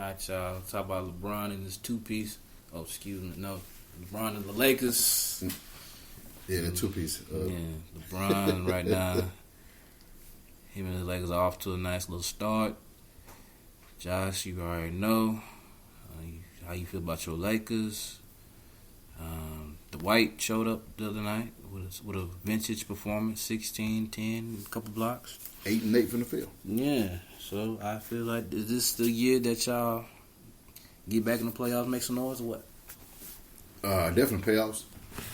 right, y'all. Talk about LeBron and his two-piece. Oh, excuse me. No, LeBron and the Lakers. Yeah, the two-piece. LeBron right now. Him and the Lakers are off to a nice little start. Josh, you already know how you feel about your Lakers. Dwight showed up the other night with a vintage performance, 16, 10, a couple blocks. 8 and 8 from the field. Yeah, so I feel like, is this the year that y'all get back in the playoffs, make some noise, or what? Definitely playoffs.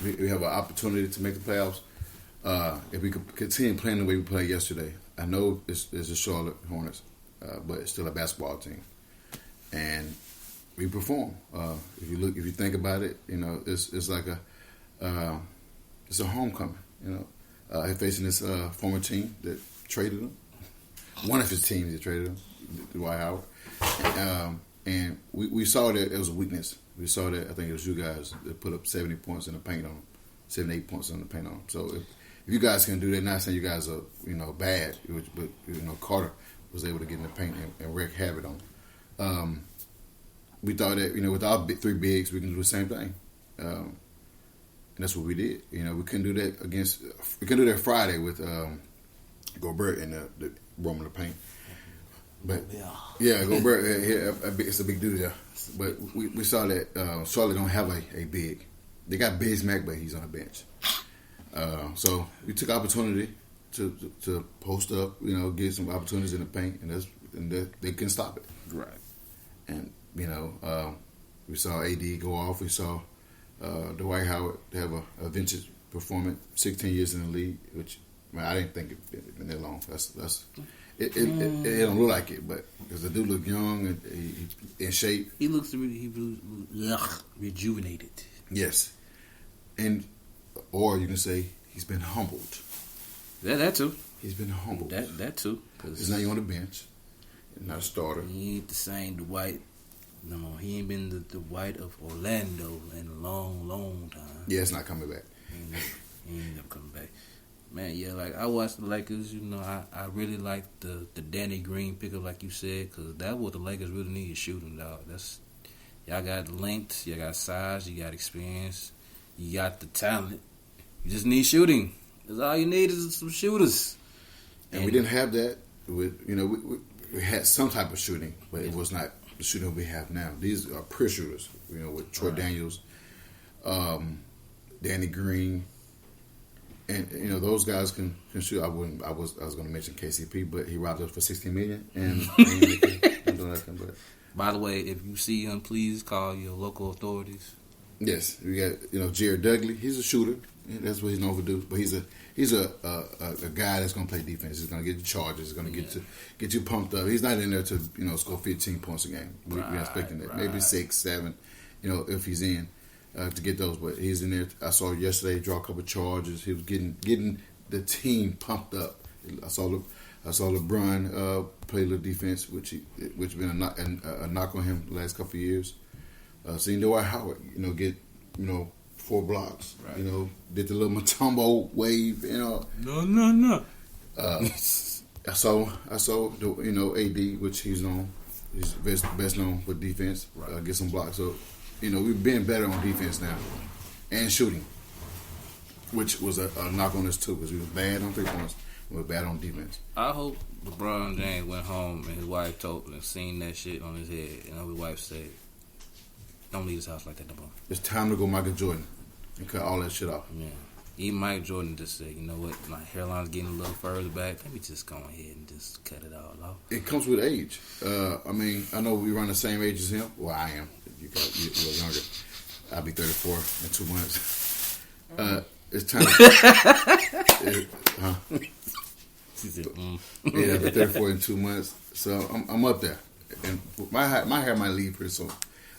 We have an opportunity to make the playoffs. If we could continue playing the way we played yesterday. I know it's the Charlotte Hornets, but it's still a basketball team, and we perform. If you think about it, it's like it's a homecoming. He's facing this former team that traded him. One of his teams that traded him, Dwight Howard, and we saw that it was a weakness. We saw that, I think it was you guys that put up 70 points in the paint on him, 78 points in the paint on him. So if you guys can do that, not saying you guys are bad, but Carter was able to get in the paint and wreak havoc on him. We thought that with our three bigs we can do the same thing, and that's what we did. We couldn't do that we couldn't do that Friday with Gobert in the roaming the paint. But yeah, Gobert, it's a big dude there. But we saw that Charlotte don't have a big. They got Biz Mac, but he's on the bench. So we took opportunity to post up, get some opportunities in the paint, and they couldn't stop it. Right. And we saw AD go off. We saw Dwight Howard have a vintage performance, 16 years in the league, which I didn't think it'd been that long. It don't look like it, but because the dude look young and he in shape. He looks rejuvenated. Yes, or you can say he's been humbled. Yeah, that too. He's been humbled. That too. He's not on the bench, not a starter. He ain't the same Dwight. No, he ain't been the Dwight of Orlando in a long, long time. Yeah, it's not coming back. He ain't never coming back. Man, yeah, like I watched the Lakers. I really like the Danny Green pickup, like you said, because that's what the Lakers really need is shooting, dog. Y'all got length, you got size, you got experience, you got the talent. You just need shooting. That's all you need is some shooters. And we didn't have that. We had some type of shooting, but it was not the shooting we have now. These are pure shooters. With Troy Daniels, Danny Green. And those guys can shoot. I was going to mention KCP, but he robbed us for $16 million, and ain't doing nothing. But by the way, if you see him, please call your local authorities. Yes, we got Jared Dudley. He's a shooter. That's what he's known for do. But he's a guy that's going to play defense. He's going to get you charges. He's going to get you pumped up. He's not in there to score 15 points a game. We're expecting that, maybe 6, 7. If he's in. To get those, but he's in there. I saw yesterday draw a couple charges. He was getting the team pumped up. I saw LeBron play a little defense, which been a knock on him the last couple of years. Seeing Dwight Howard, get 4 blocks. Right. Did the little Matumbo wave. No. I saw AD, which he's known. He's best known for defense. Right. Get some blocks. So. We've been better on defense now and shooting, which was a knock on us too because we were bad on 3 points. We were bad on defense. I hope LeBron James went home and his wife told him and seen that shit on his head, and his wife said, "Don't leave his house like that no more." It's time to go Michael Jordan and cut all that shit off. Yeah. Even Mike Jordan just said, "You know what? My hairline's getting a little further back. Let me just go ahead and just cut it all off." It comes with age. I know we run the same age as him. Well, I am. You're younger. I'll be 34 in 2 months. It's time. Yeah, I'll be 34 in 2 months. So I'm up there, and my hair might leave pretty soon.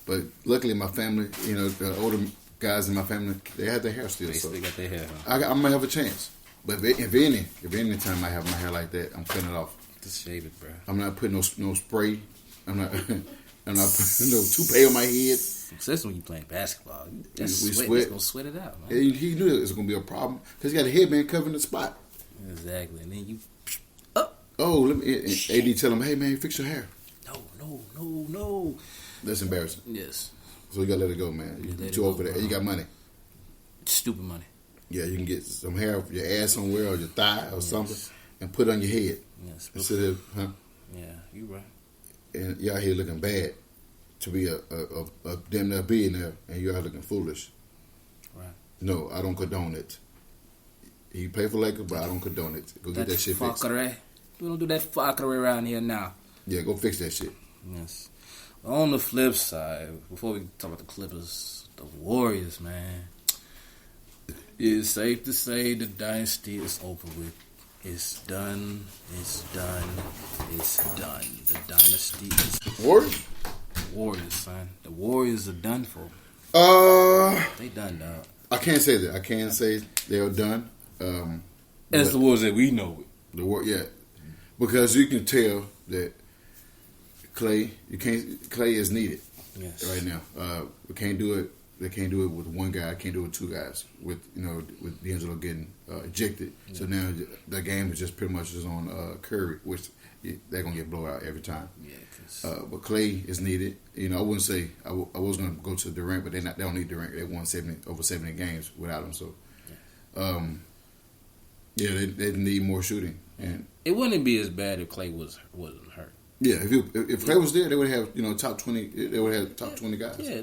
But luckily, my family, the older guys in my family, they have their hair still. They still got their hair. Huh? I might have a chance. But if any time I have my hair like that, I'm cutting it off. Just shave it, bro. I'm not putting no spray. I'm not putting no toupee on my head. Especially when you playing basketball. We sweat. sweat. It's going to sweat it out, man. He knew it was going to be a problem because he got a headband covering the spot. Exactly. And then you... Oh, let me... AD tell him, hey, man, fix your hair. No. no. That's embarrassing. Yes. So you gotta let it go, man. You're too over that. You got money. Stupid money. Yeah, you can get some hair off your ass somewhere or your thigh or something and put it on your head. Yes. Instead of, Yeah, you right. And you're out here looking bad to be a damn near billionaire, and you're out looking foolish. Right. No, I don't condone it. He pay for Lakers, but I don't condone it. Go get that shit fixed. We don't do that fuckery around here now. Yeah, go fix that shit. Yes. On the flip side, before we talk about the Clippers, the Warriors, man, it's safe to say the dynasty is over with. It's done. It's done. It's done. The dynasty is Warriors, son. The Warriors are done for. They done, dog. I can't say that. I can't say they're done. That's the Warriors that we know. Yeah, because you can tell that Clay is needed right now. We can't do it. They can't do it with one guy. I can't do it with two guys. With D'Angelo getting ejected, so now the game is just pretty much just on Curry, which they're gonna get blown out every time. Yeah, but Clay is needed. I wouldn't say I was gonna go to Durant, but they don't need Durant. They won over 70 games without him. So, they need more shooting. And it wouldn't be as bad if Clay wasn't hurt. Yeah, if Clay was there, they would have top 20. They would have top 20 guys. Yeah,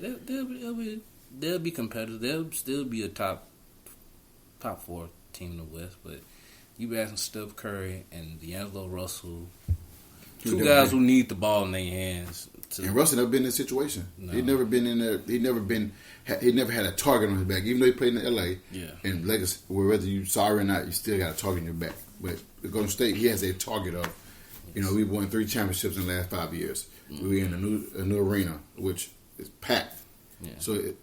they'll be competitive. They'll still be a top 4 team in the West. But you asking Steph Curry and D'Angelo Russell, two guys who need the ball in their hands. And Russell never been in this situation. No. He'd never been in there. He never had a target on his back. Even though he played in L.A. and Lakers, whether you sorry or not, you still got a target on your back. But at Golden State, he has a target of. We won 3 championships in the last 5 years. Mm-hmm. We're in a new arena, which is packed. Yeah. So even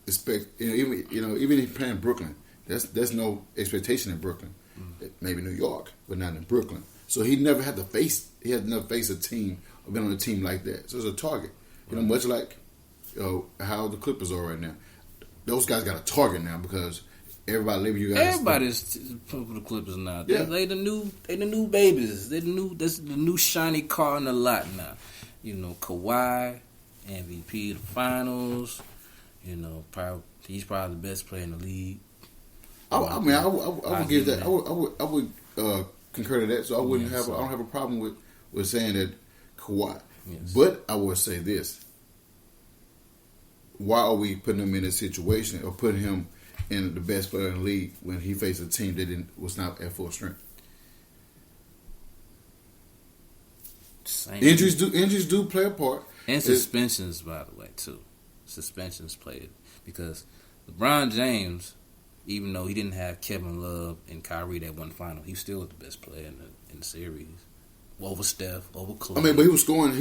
if he's playing Brooklyn, there's no expectation in Brooklyn. Mm-hmm. Maybe New York, but not in Brooklyn. So he never had to face. He had never faced a team or been on a team like that. So it's a target. Much like how the Clippers are right now. Those guys got a target now because everybody label you guys. Everybody's putting for the Clippers now. They the new babies. That's the new shiny car in the lot now. Kawhi, MVP of the finals. He's probably the best player in the league. I would give that. I would concur to that. So I wouldn't have. I don't have a problem with saying that Kawhi. Yes. But I would say this: why are we putting him in a situation or putting him in the best player in the league when he faced a team that was not at full strength? Injuries do play a part. And suspensions, by the way, too. Suspensions played because LeBron James, even though he didn't have Kevin Love and Kyrie that won final, he still was the best player in the series. Over Steph, over Clay. But he was scoring.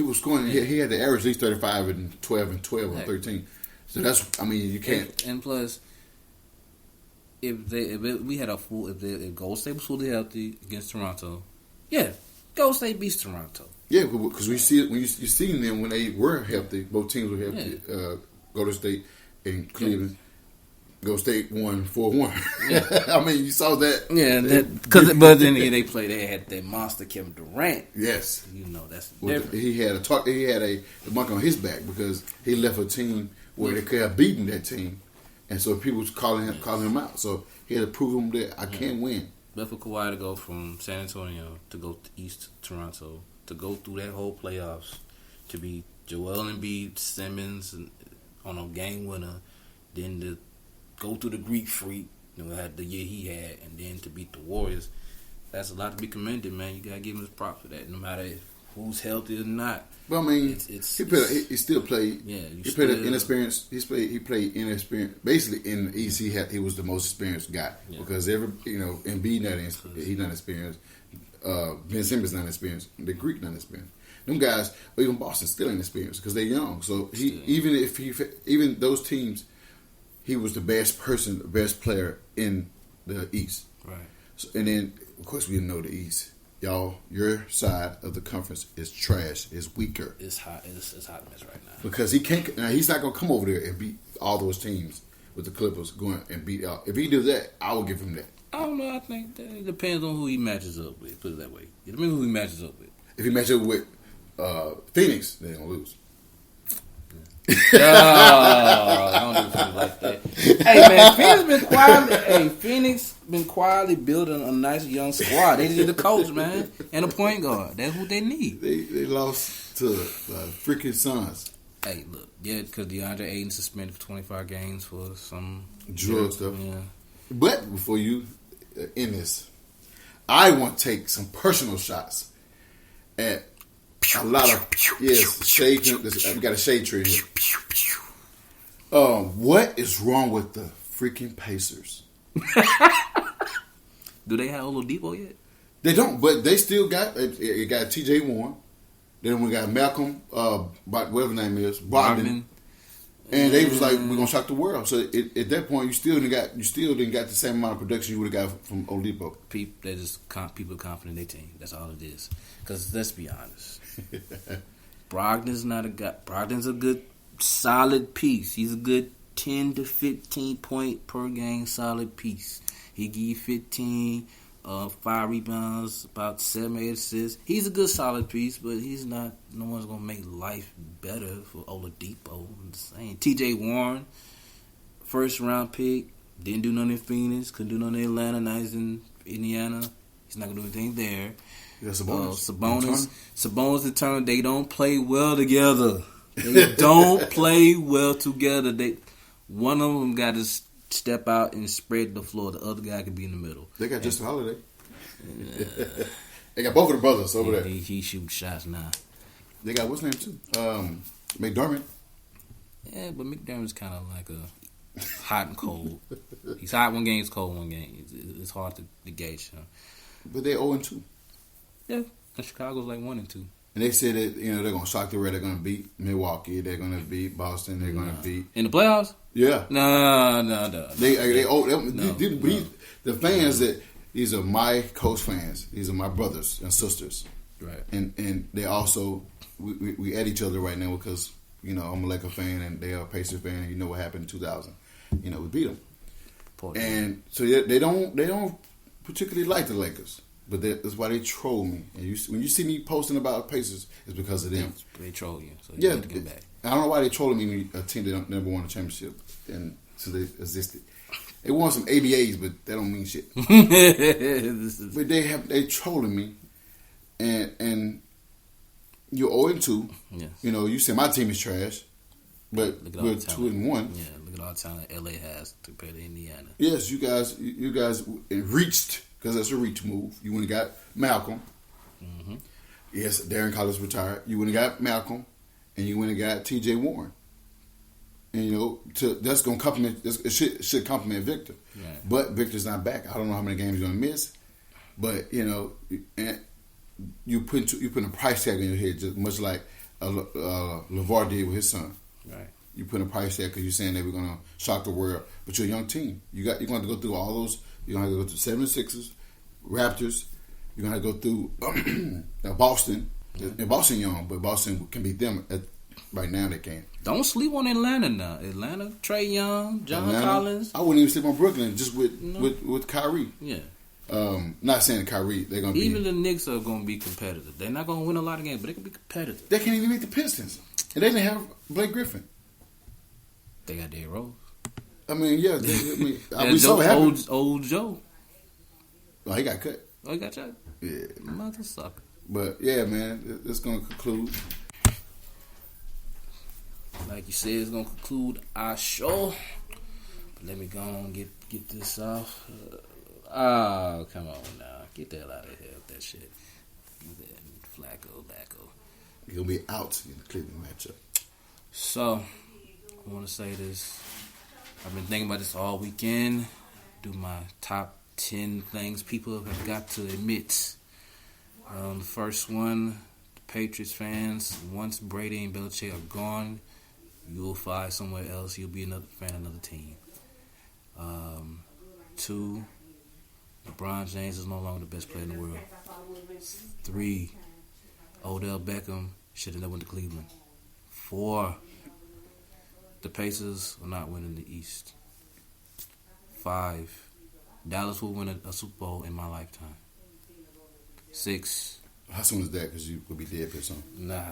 Yeah. He had to average at least 35 and 12 and 12 or 13. So that's. You can't. And plus, if Golden State was fully healthy against Toronto, Golden State beats Toronto. Yeah, because we see it when you seen them when they were healthy. Both teams were healthy. Yeah. Golden State and Cleveland. Yeah. Golden State won 4-1. Yeah. You saw that. Yeah, but then they had that monster Kevin Durant. Yes, that's different. He had a monkey on his back because he left a team where they could have beaten that team, and so people was calling him out. So he had to prove him that I can't win. But for Kawhi to go from San Antonio to go to East Toronto to go through that whole playoffs to be Joel Embiid, Simmons on a game winner, then to go through the Greek Freak, had the year he had, and then to beat the Warriors, that's a lot to be commended, man. You gotta give him his props for that, no matter who's healthy or not. But he still played. Yeah, he played inexperienced. He played inexperienced. Basically, in the East, he was the most experienced guy because Embiid he's not experienced. Ben Simmons not experienced. The Greek not experienced. Them guys, or even Boston, still inexperienced because they're young. So even those teams. He was the best player in the East. Right. So, and then, of course, we know the East. Y'all, your side of the conference is trash. It's weaker. It's hot. It's hot mess right now. Because he's not going to come over there and beat all those teams with the Clippers going and beat out. If he does that, I will give him that. I don't know. I think that it depends on who he matches up with. Put it that way. It depends on who he matches up with. If he matches up with Phoenix, they're going to lose. Don't do things like that. Hey man, Phoenix been quietly building a nice young squad. They need a coach, man, and a point guard. That's what they need. They lost to freaking Suns. Hey, look, yeah, because DeAndre Ayton suspended for 25 games for some drug stuff. Yeah. But before you end this, I want to take some personal shots at a lot of shade. We got a shade tree here. What is wrong with the freaking Pacers? Do they have Oladipo yet? They don't, but they still got T.J. Warren. Then we got Malcolm, whatever his name is, Brogdon. And they was like, we're gonna shock the world. So at that point, you still didn't got the same amount of production you would have got from Oladipo. They just people confident in their team. That's all it is. Because let's be honest, Brogdon's not a guy. Brogdon's a good, solid piece. He's a good 10 to 15 point per game solid piece. He give you 15, 5 rebounds, about 7-8 assists. He's a good solid piece, but he's not. No one's gonna make life better for Oladipo. I'm just saying. T.J. Warren, first round pick, didn't do nothing in Phoenix, couldn't do nothing in Atlanta. Now he's in Indiana. He's not gonna do anything there. Yeah, Sabonis determined they don't play well together. They don't play well together. One of them got to step out and spread the floor. The other guy could be in the middle. They got Justin Holiday. They got both of the brothers over there. He shoots shots now. They got what's his name too? McDermott. Yeah, but McDermott's kind of like a hot and cold. He's hot one game, he's cold one game. It's hard to gauge him. But they're 0-2. Yeah, and Chicago's like 1-2. And they said that they're gonna shock the world. They're gonna beat Milwaukee. They're gonna beat Boston. They're gonna beat in the playoffs. Yeah. No. The fans that these are my Coach fans. These are my brothers and sisters. Right. And they also we at each other right now because I'm a Lakers fan and they are a Pacers fan. And you know what happened in 2000. We beat them. And so they don't particularly like the Lakers. But that's why they troll me. And when you see me posting about Pacers, it's because of them. They troll you, so you have to get back. I don't know why they trolling me when a team that never won a championship, and so they existed. They won some ABAs, but that don't mean shit. But they trolling me, and you're 0-2. Yes. You say my team is trash, but we're 2-1. Yeah, look at all the talent LA has compared to Indiana. Yes, you guys reached. Because that's a reach move. You went and got Malcolm. Mm-hmm. Yes, Darren Collins retired. You went and got Malcolm, and you went and got T.J. Warren. And that's going to compliment. It should compliment Victor. Right. But Victor's not back. I don't know how many games he's going to miss. But and you put a price tag on your head, just much like LeVar did with his son. Right. You put a price tag because you're saying that we're going to shock the world, but you're a young team. You're going to have to go through all those. You're going to have to go through 76ers, Raptors. You're going to have to go through Boston. And Boston young, but Boston can beat them right now. They can. Don't sleep on Atlanta now. Atlanta, Trae Young, John Collins. I wouldn't even sleep on Brooklyn just with Kyrie. Yeah. Not saying Kyrie. They're going to be. Even the Knicks are going to be competitive. They're not going to win a lot of games, but they can be competitive. They can't even beat the Pistons. And they didn't have Blake Griffin. They got Derrick Rose. I mean, yeah. I'll be so happy. Old Joe. Oh, he got cut. Oh, he got cut? Yeah. Mother sucker. But, yeah, man, it's going to conclude. Like you said, it's going to conclude our show. But let me go on and get this off. Come on now. Get the hell out of here with that shit. Flacco. He'll be out in the Cleveland matchup. So, I want to say this. I've been thinking about this all weekend. Do my top 10 things people have got to admit. The first one, the Patriots fans, once Brady and Belichick are gone, you'll find somewhere else. You'll be another fan of another team. 2, LeBron James is no longer the best player in the world. 3, Odell Beckham should have never went to Cleveland. 4, the Pacers are not winning the East. 5, Dallas will win a Super Bowl in my lifetime. 6. How soon is that? Because you will be dead pretty soon. Nah.